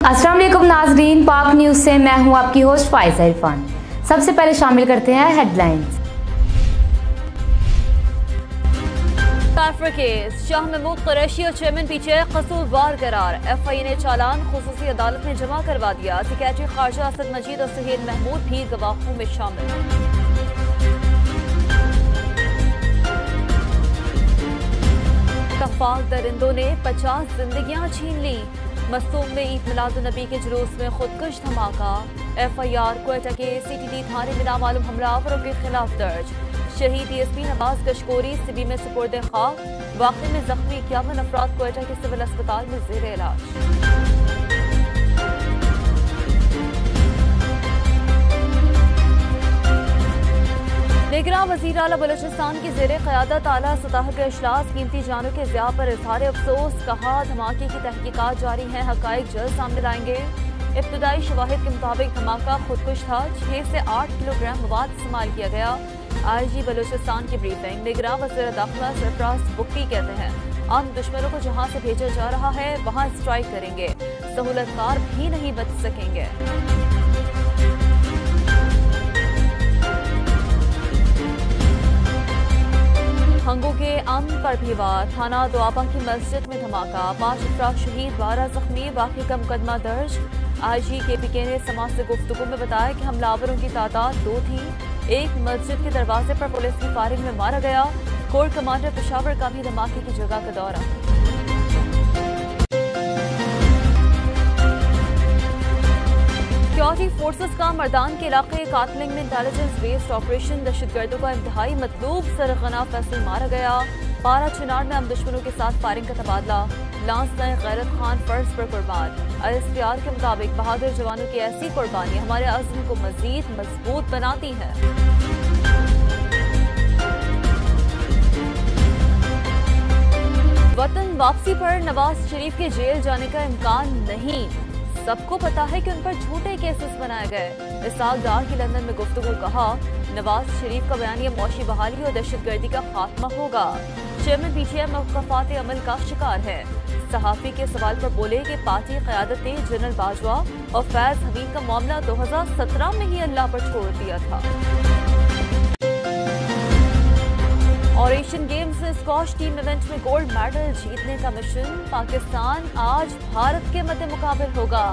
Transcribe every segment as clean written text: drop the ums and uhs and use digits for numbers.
अस्सलाम वालेकुम नाजरीन, पाक न्यूज़ से मैं हूं आपकी होस्ट फाइजा इरफान। सबसे पहले शामिल करते हैं हेडलाइंस। काफर केस, शाह महमूद कुरैशी और चेयरमैन पीटीआई कसूरवार करार। एफआईए ने चालान खुसूसी अदालत में जमा करवा दिया। सेक्रेटरी खारजा असद मजीद और सुहेल महमूद भी गवाहों में शामिल। तफाक दरिंदों ने 50 जिंदगियां छीन ली। मसूम में ईद मिलादुन्नबी के जुलूस में खुदकुश धमाका। एफआईआर क्वेटा के सीटीडी थाने में नामालूम हमलावरों के खिलाफ दर्ज। शहीद डीएसपी नवाज कशकोरी सिबी में सुपुर्द खाक। वाक़े में जख्मी 51 अफराद क्वेटा के सिविल अस्पताल में ज़ेर इलाज। निगरान वज़ीर आला बलूचिस्तान की ज़ेरे क़यादत आला सतह के इजलास कीमती जानों के ज़िया पर इज़हार अफसोस। कहा, धमाके की तहकीकात जारी हैं, हक़ाइक़ जल्द सामने लाएंगे। इब्तदाई शवाहिद के मुताबिक धमाका खुदकुश था। 6 से 8 किलोग्राम मवाद इस्तेमाल किया गया। आईजी बलूचिस्तान की ब्रीफिंग। निगरान वज़ीर दाखिला सरफराज बुक्की कहते हैं, हम दुश्मनों को जहाँ से भेजा जा रहा है वहाँ स्ट्राइक करेंगे, सहूलतकार भी नहीं बच सकेंगे। हंगो के अमन पर भी वार। थाना दुआबा की मस्जिद में धमाका। 5 अफराद शहीद, 12 जख्मी। वाक़े का मुकदमा दर्ज। आईजी KPK ने समाज से गुफ्तगू में बताया कि हमलावरों की तादाद 2 थी। एक मस्जिद के दरवाजे पर पुलिस की फायरिंग में मारा गया। कोर कमांडर पेशावर का भी धमाके की जगह का दौरा। सिक्योरिटी फोर्सेस का मर्दान के इलाके कातलिंग में इंटेलिजेंस बेस्ड ऑपरेशन। दहशतगर्दों का इंतहाई मतलूब सरगना फैसल मारा गया। पारा चिनार में हम दुश्मनों के साथ फायरिंग का तबादला। लांस नए गैरत खान फर्ज पर कुर्बान। ISPR के मुताबिक बहादुर जवानों की ऐसी कुर्बानी हमारे अज़्म को मजीद मजबूत बनाती है। वतन वापसी पर नवाज शरीफ के जेल जाने का इम्कान नहीं। सबको पता है कि उन पर झूठे केसेस बनाए गए। इसाक डार की लंदन में गुफ्तगू। कहा, नवाज शरीफ का बयानिया मौशी बहाली और दहशतगर्दी का खात्मा होगा। चेयरमैन पीटीआई मौक़िफ़ात अमल का शिकार है। सहाफ़ी के सवाल पर बोले कि पार्टी क़यादत ने जनरल बाजवा और फैज हमीद का मामला 2017 में ही अल्लाह पर छोड़ दिया था। और Asian games squash team event में गोल्ड मेडल जीतने का मिशन। पाकिस्तान आज भारत के मद्दे मुकाबिल होगा।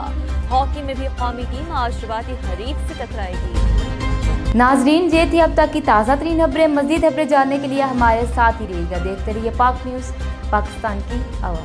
हॉकी में भी कौमी टीम आज शुरुआती हरीफ से टकराएगी। नाजरीन, ये थी अब तक की ताज़ा तरीन खबरें। मज़ीद खबरें जानने के लिए हमारे साथ ही रहिएगा। देखते रहिए पाक न्यूज़, पाकिस्तान की आवाज़।